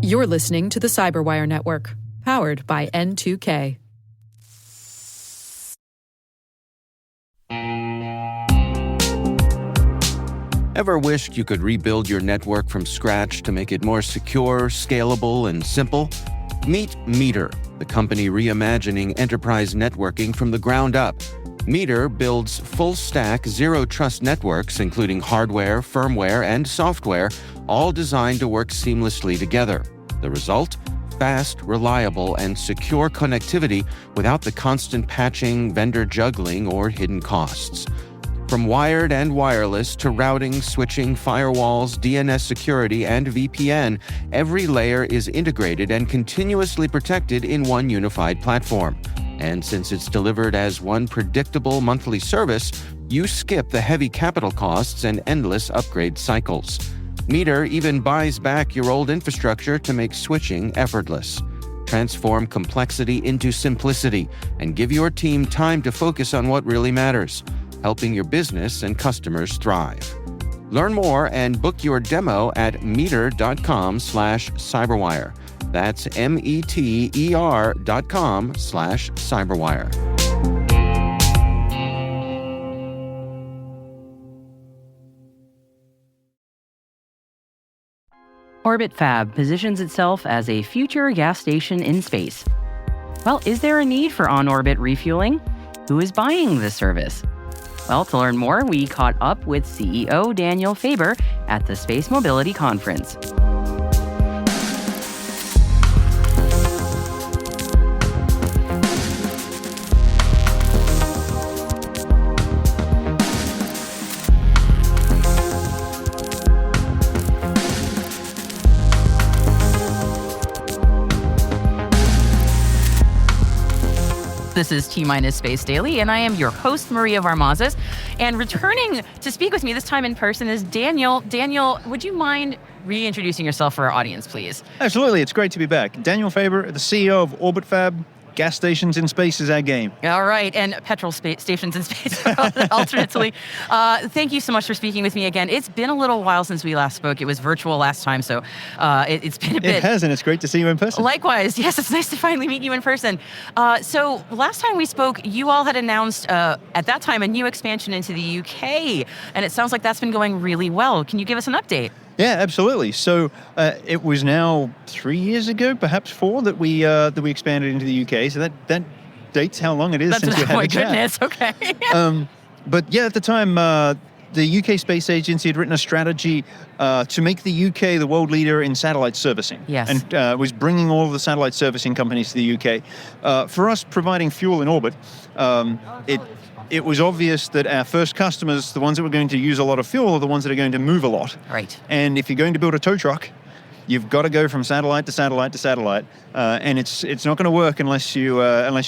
You're listening to the Cyberwire Network, powered by N2K. Ever wished you could rebuild your network from scratch to make it more secure, scalable, and simple? Meet Meter, the company reimagining enterprise networking from the ground up. Meter builds full-stack, zero-trust networks, including hardware, firmware, and software, all designed to work seamlessly together. The result? Fast, reliable, and secure connectivity without the constant patching, vendor juggling, or hidden costs. From wired and wireless to routing, switching, firewalls, DNS security, and VPN, every layer is integrated and continuously protected in one unified platform. And since it's delivered as one predictable monthly service, you skip the heavy capital costs and endless upgrade cycles. Meter even buys back your old infrastructure to make switching effortless. Transform complexity into simplicity and give your team time to focus on what really matters, helping your business and customers thrive. Learn more and book your demo at meter.com/cyberwire. That's meter.com/cyberwire. Orbit Fab positions itself as a future gas station in space. Well, is there a need for on-orbit refueling? Who is buying this service? Well, to learn more, we caught up with CEO Daniel Faber at the Space Mobility Conference. This is T-Minus Space Daily, and I am your host, Maria Varmazes. And returning to speak with me this time in person is Daniel. Daniel, would you mind reintroducing yourself for our audience, please? Absolutely. It's great to be back. Daniel Faber, the CEO of Orbit Fab. Gas stations in space is our game. All right, and petrol stations in space alternately. Thank you so much for speaking with me again. It's been a little while since we last spoke. It was virtual last time, so it's been a bit. It has, and it's great to see you in person. Likewise. Yes, it's nice to finally meet you in person. So last time we spoke, you all had announced, at that time, a new expansion into the UK, and it sounds like that's been going really well. Can you give us an update? Yeah, absolutely. So it was now 3 years ago, perhaps 4, that we expanded into the UK. So that dates how long it is since we had a chat. Oh my goodness, okay. But yeah, at the time, the UK Space Agency had written a strategy to make the UK the world leader in satellite servicing. Yes. And was bringing all of the satellite servicing companies to the UK. For us, providing fuel in orbit, it was obvious that our first customers, the ones that were going to use a lot of fuel, are the ones that are going to move a lot. Right. And if you're going to build a tow truck, you've got to go from satellite to satellite to satellite, and it's not going to work unless you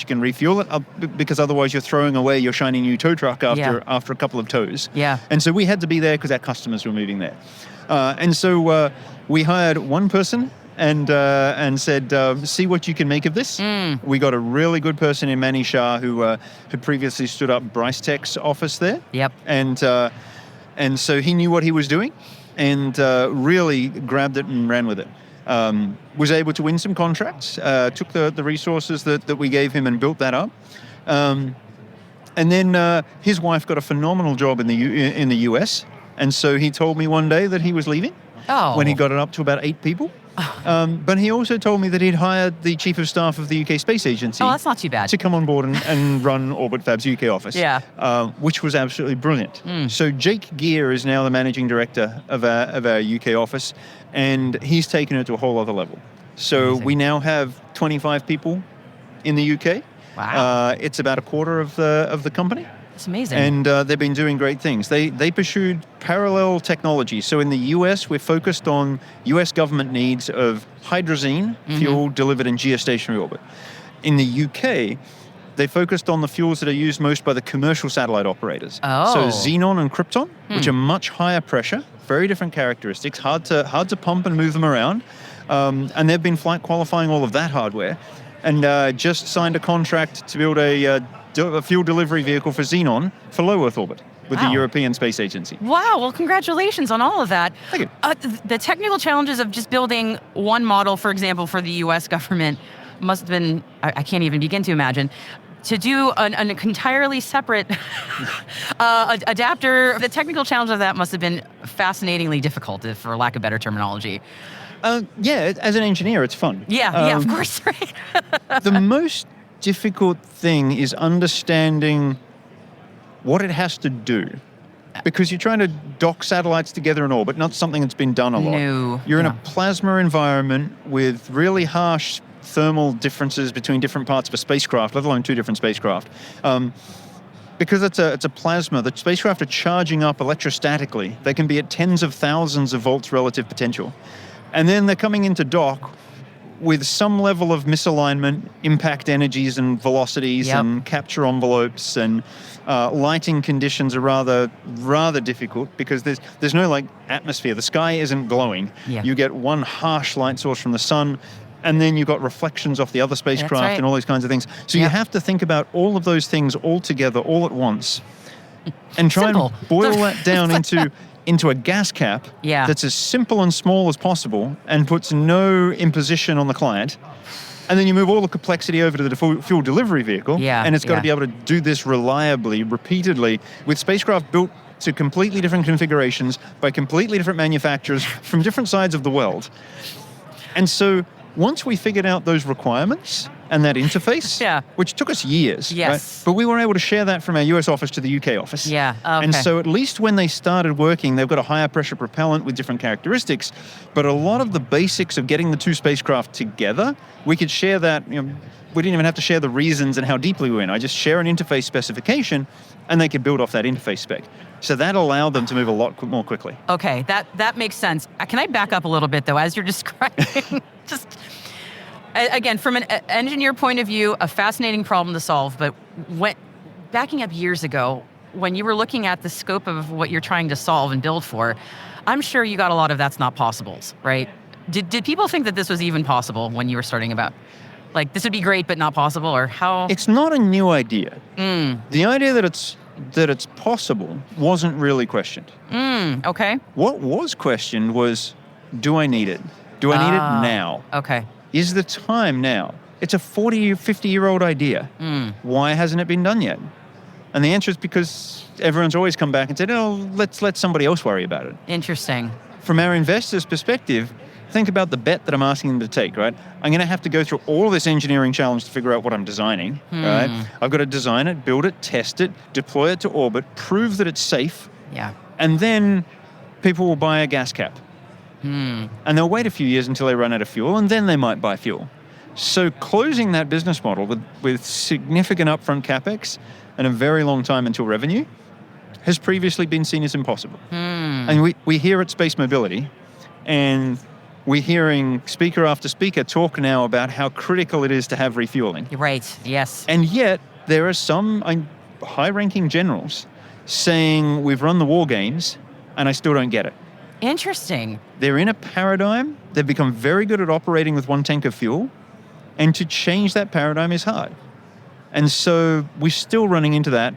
can refuel it, because otherwise you're throwing away your shiny new tow truck after a couple of tows. Yeah. And so we had to be there because our customers were moving there, and so we hired one person. And said, see what you can make of this. We got a really good person in Manny Shah who had previously stood up Bryce Tech's office there. Yep. And so he knew what he was doing, and really grabbed it and ran with it. Was able to win some contracts. Took the resources that we gave him and built that up. And then his wife got a phenomenal job in the US. And so he told me one day that he was leaving. Oh. When he got it up to about 8 people. But he also told me that he'd hired the Chief of Staff of the UK Space Agency. Oh, that's not too bad. To come on board and run Orbit Fab's UK office. Yeah. Which was absolutely brilliant. So Jake Gear is now the Managing Director of our UK office, and he's taken it to a whole other level. So Amazing. we now have 25 people in the UK. Wow. It's about a quarter of the company. It's amazing. And they've been doing great things. They pursued parallel technology. So in the US, we're focused on US government needs of hydrazine fuel delivered in geostationary orbit. In the UK, they focused on the fuels that are used most by the commercial satellite operators. Oh. So xenon and krypton, which are much higher pressure, very different characteristics, hard to pump and move them around. And they've been flight qualifying all of that hardware, and just signed a contract to build a fuel delivery vehicle for xenon for low Earth orbit. with the European Space Agency. Wow, well, congratulations on all of that. Thank you. The technical challenges of just building one model, for example, for the US government must have been, I can't even begin to imagine. To do an entirely separate adapter, the technical challenge of that must have been fascinatingly difficult, for lack of better terminology. Yeah, as an engineer, it's fun. Yeah, of course, right? The most difficult thing is understanding what it has to do. Because you're trying to dock satellites together in orbit, not something that's been done a lot. No. You're in a plasma environment with really harsh thermal differences between different parts of a spacecraft, let alone two different spacecraft. Because it's a plasma, the spacecraft are charging up electrostatically. They can be at tens of thousands of volts relative potential. And then they're coming into dock with some level of misalignment, impact energies and velocities and capture envelopes, and lighting conditions are rather difficult because there's no like atmosphere. The sky isn't glowing. Yeah. You get one harsh light source from the sun, and then you've got reflections off the other spacecraft and all these kinds of things. So you have to think about all of those things all together, all at once, and try and boil that down into a gas cap that's as simple and small as possible and puts no imposition on the client. And then you move all the complexity over to the fuel delivery vehicle, and it's got to be able to do this reliably, repeatedly, with spacecraft built to completely different configurations by completely different manufacturers from different sides of the world. And so once we figured out those requirements and that interface, which took us years, right? But we were able to share that from our US office to the UK office. And so at least when they started working, they've got a higher pressure propellant with different characteristics, but a lot of the basics of getting the two spacecraft together, we could share that. We didn't even have to share the reasons and how deeply we went. I just share an interface specification, and they could build off that interface spec. So that allowed them to move a lot more quickly. Okay, that makes sense. Can I back up a little bit, though, as you're describing? Just, again, from an engineer point of view, a fascinating problem to solve, but backing up years ago, when you were looking at the scope of what you're trying to solve and build for, I'm sure you got a lot of that's not possibles, right? Did people think that this was even possible when you were starting about? Like, this would be great, but not possible, or how? It's not a new idea. The idea that it's possible wasn't really questioned. Okay. What was questioned was, do I need it? Do I need it now? Okay. Is the time now? It's a 40 or 50-year-old idea. Why hasn't it been done yet? And the answer is because everyone's always come back and said, let's let somebody else worry about it. Interesting. From our investors' perspective, think about the bet that I'm asking them to take, right? I'm going to have to go through all of this engineering challenge to figure out what I'm designing, right? I've got to design it, build it, test it, deploy it to orbit, prove that it's safe. And then people will buy a gas cap. And they'll wait a few years until they run out of fuel, and then they might buy fuel. So closing that business model with significant upfront capex and a very long time until revenue has previously been seen as impossible. And we hear at Space Mobility, and we're hearing speaker after speaker talk now about how critical it is to have refueling. Right, yes. And yet, there are some high-ranking generals saying, we've run the war games, and I still don't get it. Interesting. They're in a paradigm. They've become very good at operating with one tank of fuel, and to change that paradigm is hard. And so we're still running into that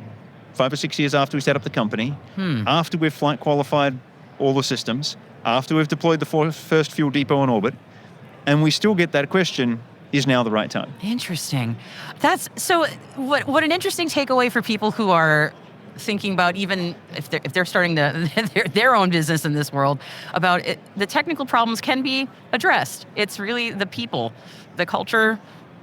5 or 6 years after we set up the company, after we've flight qualified all the systems, after we've deployed the first fuel depot on orbit, and we still get that question, is now the right time? Interesting. That's so. What an interesting takeaway for people who are thinking about, even if they're starting their own business in this world, about it, the technical problems can be addressed. It's really the people, the culture,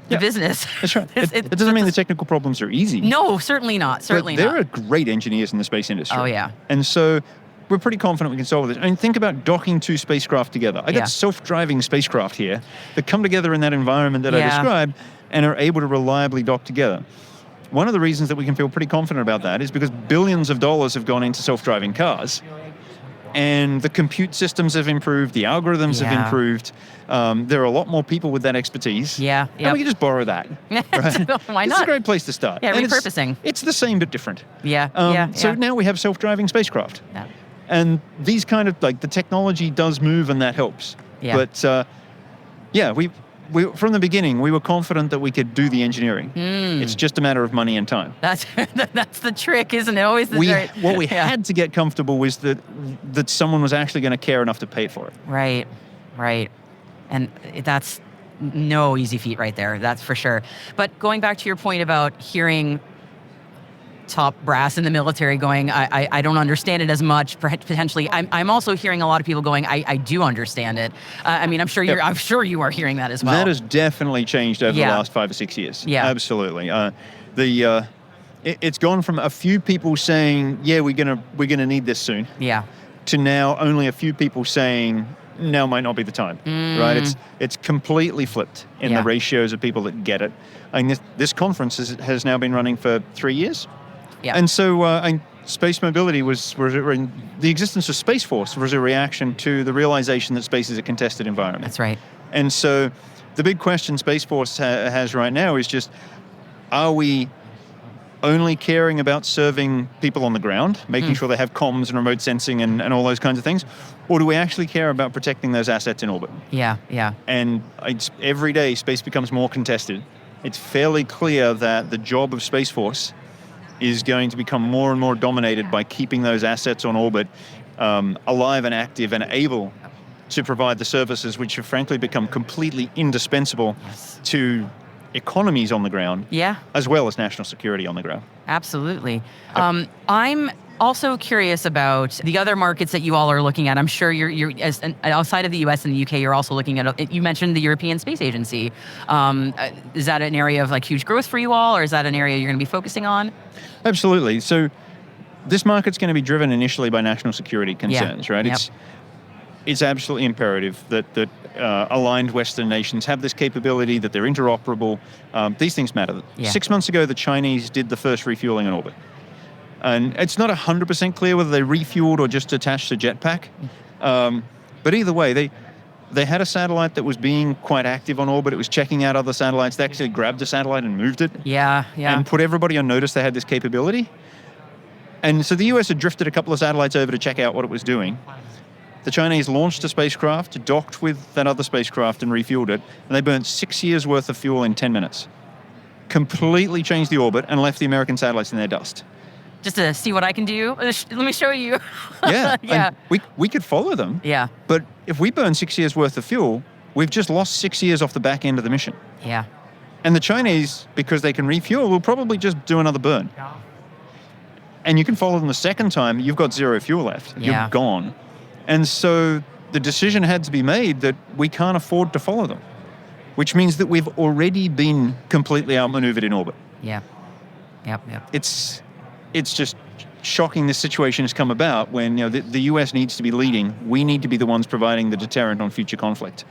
the business. That's right. It doesn't mean the technical problems are easy. No, certainly not. Certainly but there not. are great engineers in the space industry. Oh, yeah. And so we're pretty confident we can solve this. I mean, think about docking two spacecraft together. I got self-driving spacecraft here that come together in that environment that I described and are able to reliably dock together. One of the reasons that we can feel pretty confident about that is because billions of dollars have gone into self-driving cars, and the compute systems have improved, the algorithms have improved. There are a lot more people with that expertise. And we can just borrow that. Right? Why not? It's a great place to start. Yeah, and repurposing. It's the same but different. So now we have self-driving spacecraft. And these kind of, like, the technology does move and that helps. But from the beginning, we were confident that we could do the engineering. It's just a matter of money and time. That's the trick, isn't it? Always What we had to get comfortable was that someone was actually going to care enough to pay for it. Right. And that's no easy feat right there, that's for sure. But going back to your point about hearing top brass in the military going, I don't understand it as much, potentially. I'm also hearing a lot of people going, I do understand it. I'm sure you are hearing that as well. That has definitely changed over the last 5 or 6 years. Yeah. Absolutely. It's gone from a few people saying, yeah, we're gonna need this soon. Yeah. To now only a few people saying, now might not be the time, right? It's completely flipped in the ratios of people that get it. This conference has now been running for 3 years. Yeah. And so space mobility the existence of Space Force was a reaction to the realization that space is a contested environment. That's right. And so the big question Space Force has right now is just, are we only caring about serving people on the ground, making sure they have comms and remote sensing and all those kinds of things? Or do we actually care about protecting those assets in orbit? Yeah. And every day space becomes more contested. It's fairly clear that the job of Space Force is going to become more and more dominated by keeping those assets on orbit alive and active and able to provide the services which have frankly become completely indispensable to economies on the ground, as well as national security on the ground. Absolutely. I'm also curious about the other markets that you all are looking at. I'm sure you're outside of the US and the UK, you're also looking at, you mentioned the European Space Agency. Is that an area of huge growth for you all, or is that an area you're going to be focusing on? Absolutely. So this market's going to be driven initially by national security concerns, right? Yep. It's absolutely imperative that aligned Western nations have this capability, that they're interoperable. These things matter. Yeah. 6 months ago, the Chinese did the first refueling in orbit. And it's not 100% clear whether they refueled or just attached a jetpack. But either way, they had a satellite that was being quite active on orbit. It was checking out other satellites. They actually grabbed a satellite and moved it. Yeah. And put everybody on notice they had this capability. And so the US had drifted a couple of satellites over to check out what it was doing. The Chinese launched a spacecraft, docked with that other spacecraft and refueled it, and they burnt 6 years worth of fuel in 10 minutes. Completely changed the orbit and left the American satellites in their dust. Just to see what I can do. Let me show you. Yeah. Yeah. And we could follow them. Yeah. But if we burn 6 years worth of fuel, we've just lost 6 years off the back end of the mission. Yeah. And the Chinese, because they can refuel, will probably just do another burn. And you can follow them the second time, you've got zero fuel left. Yeah. You're gone. And so the decision had to be made that we can't afford to follow them, which means that we've already been completely outmaneuvered in orbit. Yeah. Yep. It's just shocking this situation has come about when the US needs to be leading. We need to be the ones providing the deterrent on future conflict.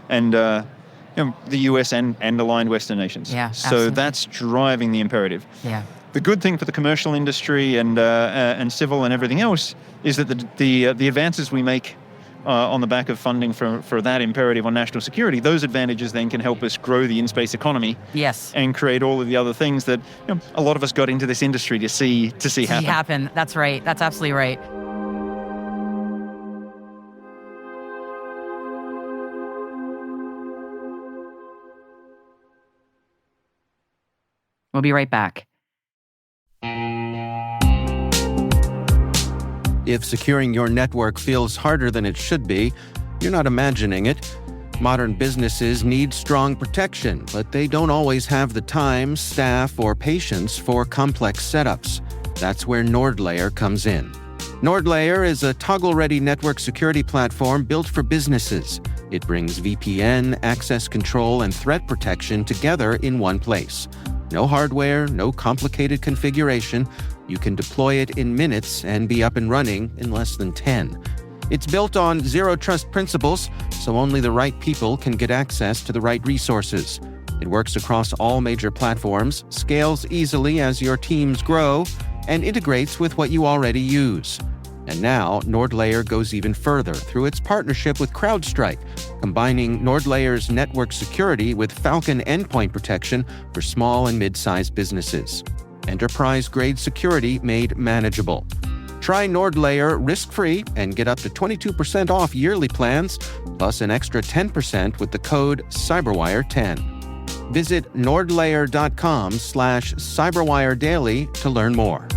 And the US and aligned Western nations. Yeah, so absolutely. that's driving the imperative. Yeah. The good thing for the commercial industry and civil and everything else is that the advances we make on the back of funding for that imperative on national security, those advantages then can help us grow the in-space economy. Yes. And create all of the other things that a lot of us got into this industry to see happen. That's right. That's absolutely right. We'll be right back. If securing your network feels harder than it should be, you're not imagining it. Modern businesses need strong protection, but they don't always have the time, staff, or patience for complex setups. That's where NordLayer comes in. NordLayer is a toggle-ready network security platform built for businesses. It brings VPN, access control, and threat protection together in one place. No hardware, no complicated configuration. You can deploy it in minutes and be up and running in less than 10. It's built on zero trust principles, so only the right people can get access to the right resources. It works across all major platforms, scales easily as your teams grow, and integrates with what you already use. And now, NordLayer goes even further through its partnership with CrowdStrike, combining NordLayer's network security with Falcon endpoint protection for small and mid-sized businesses. Enterprise-grade security made manageable. Try NordLayer risk-free and get up to 22% off yearly plans, plus an extra 10% with the code CyberWire10. Visit nordlayer.com/CyberWireDaily to learn more.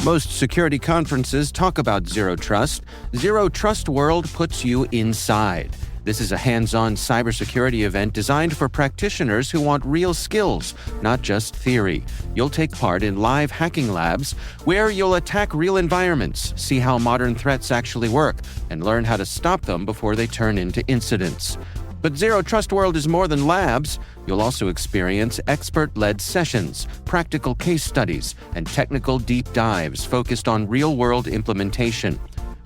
Most security conferences talk about Zero Trust. Zero Trust World puts you inside. This is a hands-on cybersecurity event designed for practitioners who want real skills, not just theory. You'll take part in live hacking labs where you'll attack real environments, see how modern threats actually work, and learn how to stop them before they turn into incidents. But Zero Trust World is more than labs. You'll also experience expert-led sessions, practical case studies, and technical deep dives focused on real-world implementation.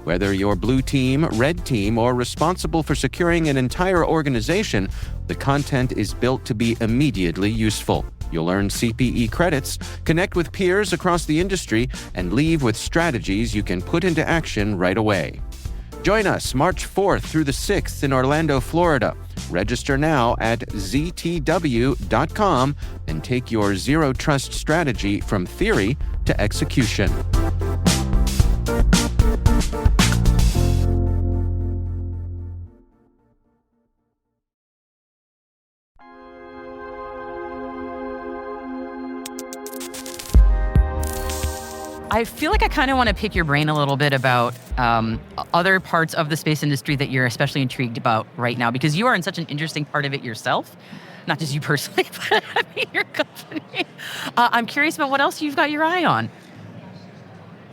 Whether you're blue team, red team, or responsible for securing an entire organization, the content is built to be immediately useful. You'll earn CPE credits, connect with peers across the industry, and leave with strategies you can put into action right away. Join us March 4th through the 6th in Orlando, Florida. Register now at ztw.com and take your Zero Trust strategy from theory to execution. I feel like I kind of want to pick your brain a little bit about other parts of the space industry that you're especially intrigued about right now, because you are in such an interesting part of it yourself. Not just you personally, but I mean your company. I'm curious about what else you've got your eye on.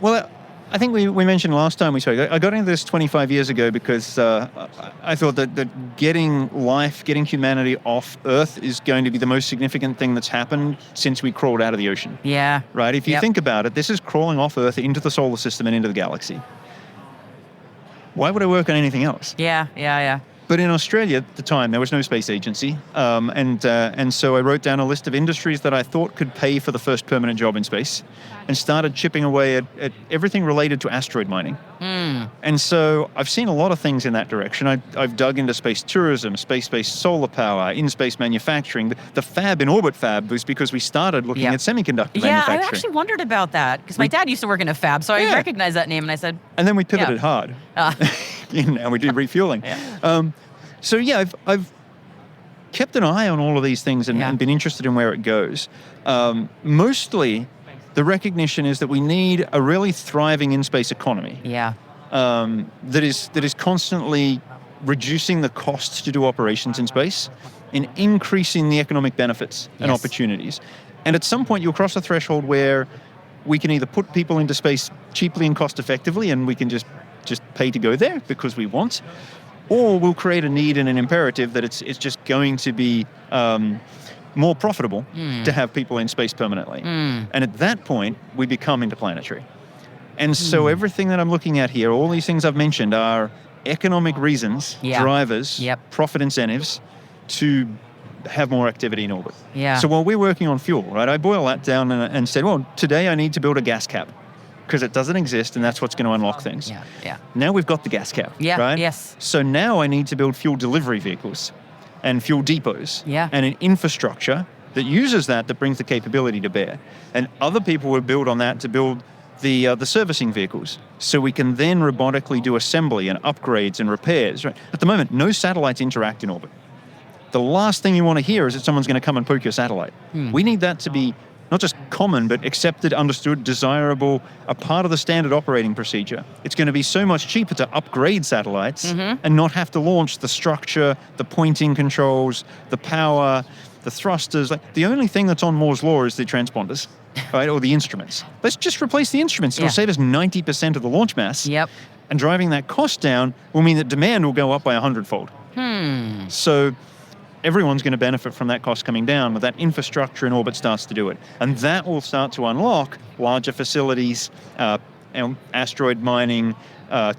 Well, I think we mentioned last time we spoke, I got into this 25 years ago because I thought that getting humanity off Earth is going to be the most significant thing that's happened since we crawled out of the ocean. Yeah. Right? If you think about it, this is crawling off Earth into the solar system and into the galaxy. Why would I work on anything else? Yeah. But in Australia at the time, there was no space agency. And so I wrote down a list of industries that I thought could pay for the first permanent job in space and started chipping away at everything related to asteroid mining. And so I've seen a lot of things in that direction. I've dug into space tourism, space-based solar power, in-space manufacturing. The fab in orbit fab was because we started looking at semiconductor manufacturing. Yeah, I actually wondered about that because my dad used to work in a fab, so I recognized that name and I said... And then we pivoted hard. And we did refueling. I've kept an eye on all of these things and been interested in where it goes. Mostly, the recognition is that we need a really thriving in-space economy. That is constantly reducing the costs to do operations in space and increasing the economic benefits and opportunities. And at some point, you'll cross a threshold where we can either put people into space cheaply and cost effectively, and we can just pay to go there because we want, or we'll create a need and an imperative that it's just going to be more profitable to have people in space permanently. And at that point, we become interplanetary. And so everything that I'm looking at here, all these things I've mentioned are economic reasons, drivers, profit incentives to have more activity in orbit. So while we're working on fuel, right, I boil that down and said, well, today I need to build a gas cap because it doesn't exist and that's what's going to unlock things. Now we've got the gas cap, right? So now I need to build fuel delivery vehicles and fuel depots and an infrastructure that uses that brings the capability to bear. And other people will build on that to build the servicing vehicles, so we can then robotically do assembly and upgrades and repairs. Right? At the moment, no satellites interact in orbit. The last thing you want to hear is that someone's going to come and poke your satellite. We need that to be not just common, but accepted, understood, desirable, a part of the standard operating procedure. It's going to be so much cheaper to upgrade satellites and not have to launch the structure, the pointing controls, the power, the thrusters. Like, the only thing that's on Moore's law is the transponders, right, or the instruments. Let's just replace the instruments. It'll save us 90% of the launch mass. And driving that cost down will mean that demand will go up by 100-fold. So everyone's going to benefit from that cost coming down, but that infrastructure in orbit starts to do it. And that will start to unlock larger facilities, asteroid mining,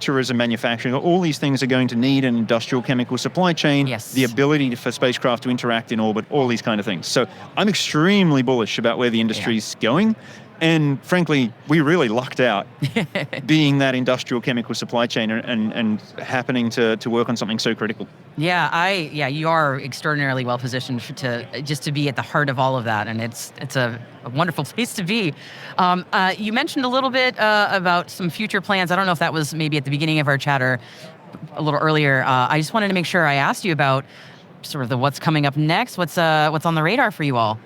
tourism manufacturing. All these things are going to need an industrial chemical supply chain, the ability for spacecraft to interact in orbit, all these kind of things. So I'm extremely bullish about where the industry is going. And frankly, we really lucked out being that industrial chemical supply chain and happening to work on something so critical. Yeah, you are extraordinarily well positioned to be at the heart of all of that, and it's a wonderful place to be. You mentioned a little bit about some future plans. I don't know if that was maybe at the beginning of our chat or a little earlier. I just wanted to make sure I asked you about sort of what's coming up next. What's on the radar for you all?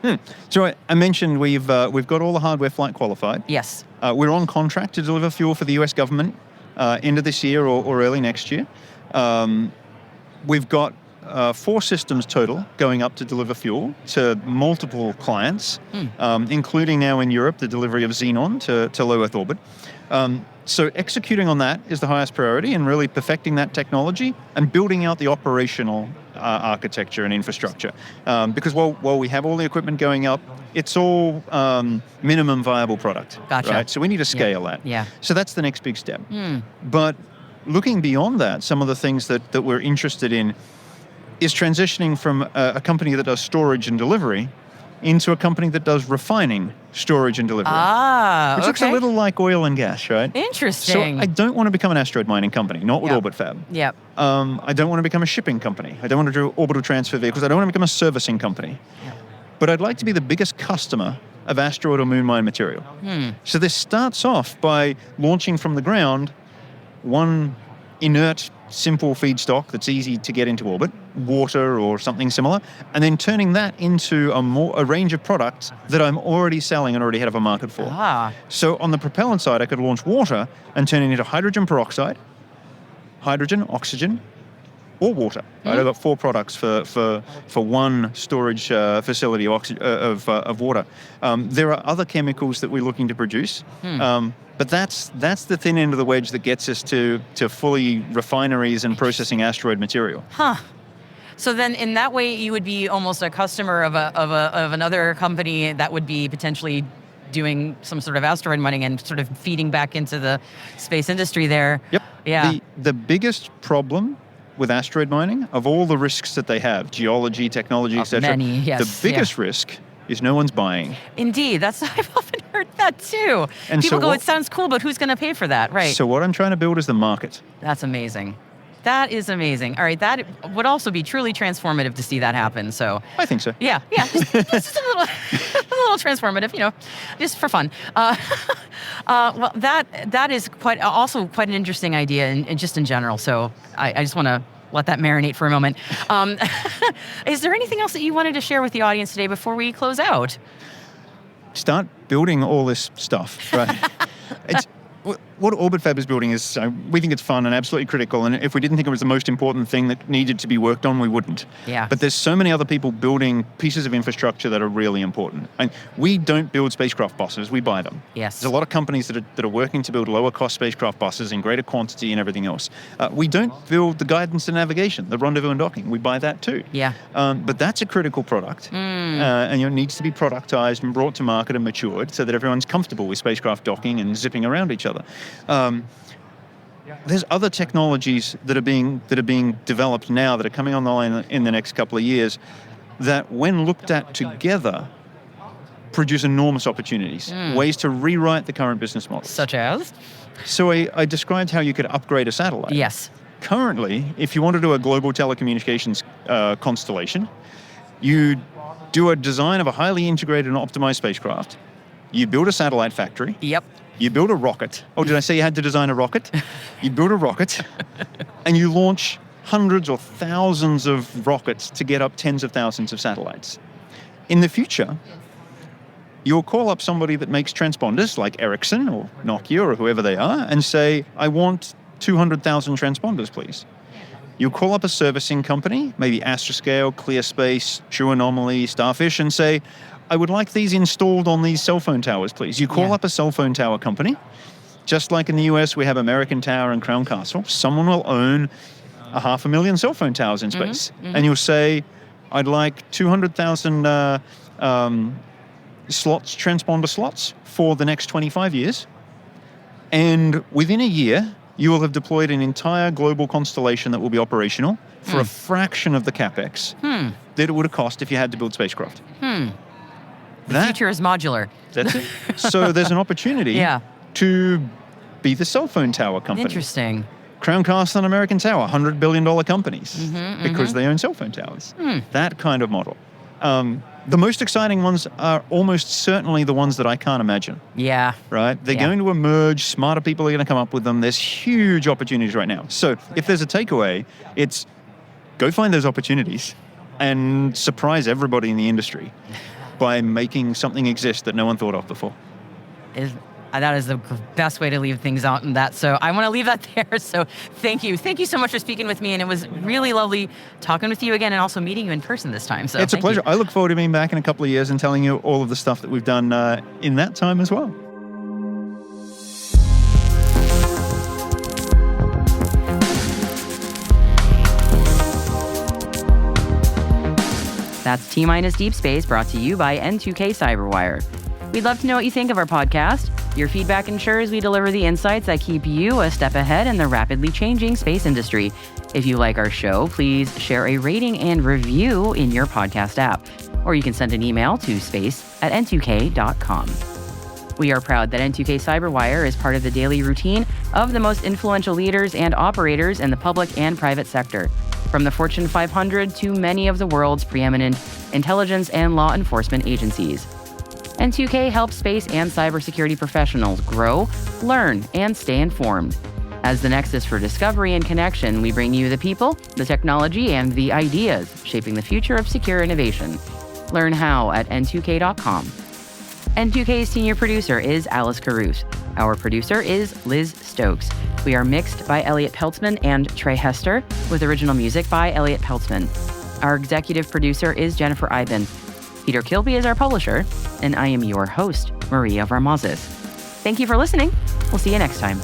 So I mentioned we've got all the hardware flight qualified. Yes. We're on contract to deliver fuel for the US government end of this year or early next year. We've got 4 systems total going up to deliver fuel to multiple clients, including now in Europe the delivery of xenon to low Earth orbit. So executing on that is the highest priority, and really perfecting that technology and building out the operational architecture and infrastructure. Because while we have all the equipment going up, it's all minimum viable product. Gotcha. Right? So we need to scale that. Yeah. So that's the next big step. But looking beyond that, some of the things that we're interested in is transitioning from a company that does storage and delivery into a company that does refining, storage, and delivery. Which looks a little like oil and gas, right? Interesting. So I don't want to become an asteroid mining company, not with Orbit Fab. Yep. I don't want to become a shipping company. I don't want to do orbital transfer vehicles. I don't want to become a servicing company. Yep. But I'd like to be the biggest customer of asteroid or moon mine material. So this starts off by launching from the ground one inert, simple feedstock that's easy to get into orbit, water or something similar, and then turning that into a range of products that I'm already selling and already have a market for. So on the propellant side, I could launch water and turn it into hydrogen peroxide, hydrogen, oxygen, or water. Right? I've got 4 products for one storage facility of water. There are other chemicals that we're looking to produce. But that's the thin end of the wedge that gets us to fully refineries and processing asteroid material. So then, in that way, you would be almost a customer of another company that would be potentially doing some sort of asteroid mining and sort of feeding back into the space industry there. Yep. Yeah. The biggest problem with asteroid mining, of all the risks that they have, geology, technology, etc., many, yes, the biggest risk is no one's buying. Indeed, I've often heard that too. And people go, it sounds cool, but who's going to pay for that, right? So what I'm trying to build is the market. That's amazing. That is amazing. All right, that would also be truly transformative to see that happen. So I think so. Yeah, just a little transformative, just for fun. Well, that is quite an interesting idea, and just in general. So I just want to let that marinate for a moment. Is there anything else that you wanted to share with the audience today before we close out? Start building all this stuff, right? What Orbit Fab is building is, we think it's fun and absolutely critical, and if we didn't think it was the most important thing that needed to be worked on, we wouldn't. Yeah. But there's so many other people building pieces of infrastructure that are really important. And we don't build spacecraft buses, we buy them. Yes. There's a lot of companies that are working to build lower cost spacecraft buses in greater quantity and everything else. We don't build the guidance and navigation, the rendezvous and docking. We buy that too. Yeah. But that's a critical product, and it needs to be productized and brought to market and matured so that everyone's comfortable with spacecraft docking and zipping around each other. There's other technologies that are being developed now that are coming online in the next couple of years that, when looked at together, produce enormous opportunities, ways to rewrite the current business model. Such as? So I described how you could upgrade a satellite. Yes. Currently, if you want to do a global telecommunications constellation, you do a design of a highly integrated and optimized spacecraft, you build a satellite factory. Yep. You build a rocket. Oh, did I say you had to design a rocket? You build a rocket, and you launch hundreds or thousands of rockets to get up tens of thousands of satellites. In the future, you'll call up somebody that makes transponders, like Ericsson or Nokia or whoever they are, and say, I want 200,000 transponders, please. You'll call up a servicing company, maybe Astroscale, ClearSpace, True Anomaly, Starfish, and say, I would like these installed on these cell phone towers, please. You call up a cell phone tower company. Just like in the US, we have American Tower and Crown Castle. Someone will own 500,000 cell phone towers in space. And you'll say, I'd like 200,000 slots, transponder slots, for the next 25 years. And within a year, you will have deployed an entire global constellation that will be operational for a fraction of the capex that it would have cost if you had to build spacecraft. The future is modular. That's it. So there's an opportunity Yeah. to be the cell phone tower company. Interesting. Crown Castle and American Tower, $100 billion companies because they own cell phone towers. That kind of model. The most exciting ones are almost certainly the ones that I can't imagine. Yeah. Right? They're going to emerge. Smarter people are going to come up with them. There's huge opportunities right now. So if there's a takeaway, it's go find those opportunities and surprise everybody in the industry by making something exist that no one thought of before. That is the best way to leave things out in that. So I want to leave that there. So thank you. Thank you so much for speaking with me. And it was really lovely talking with you again and also meeting you in person this time. So it's a pleasure. I look forward to being back in a couple of years and telling you all of the stuff that we've done in that time as well. That's T-Minus Deep Space, brought to you by N2K Cyberwire. We'd love to know what you think of our podcast. Your feedback ensures we deliver the insights that keep you a step ahead in the rapidly changing space industry. If you like our show, please share a rating and review in your podcast app, or you can send an email to space@n2k.com. We are proud that N2K Cyberwire is part of the daily routine of the most influential leaders and operators in the public and private sector, from the Fortune 500 to many of the world's preeminent intelligence and law enforcement agencies. N2K helps space and cybersecurity professionals grow, learn, and stay informed. As the nexus for discovery and connection, we bring you the people, the technology, and the ideas shaping the future of secure innovation. Learn how at n2k.com. N2K's senior producer is Alice Caruth. Our producer is Liz Stokes. We are mixed by Elliot Peltzman and Trey Hester, with original music by Elliot Peltzman. Our executive producer is Jennifer Iben. Peter Kilby is our publisher, and I am your host, Maria Varmazes. Thank you for listening. We'll see you next time.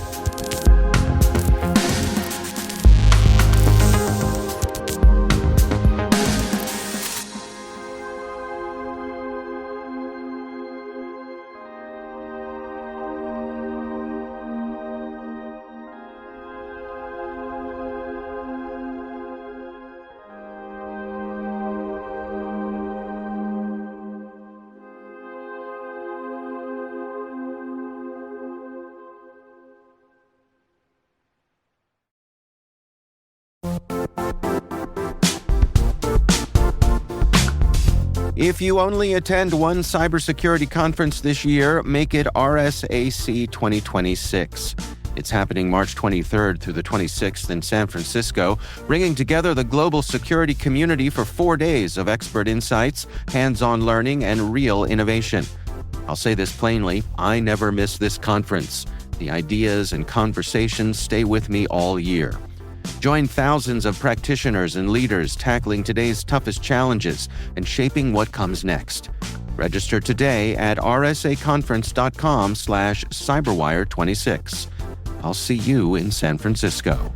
If you only attend one cybersecurity conference this year, make it RSAC 2026. It's happening March 23rd through the 26th in San Francisco, bringing together the global security community for 4 days of expert insights, hands-on learning, and real innovation. I'll say this plainly, I never miss this conference. The ideas and conversations stay with me all year. Join thousands of practitioners and leaders tackling today's toughest challenges and shaping what comes next. Register today at rsaconference.com/cyberwire26. I'll see you in San Francisco.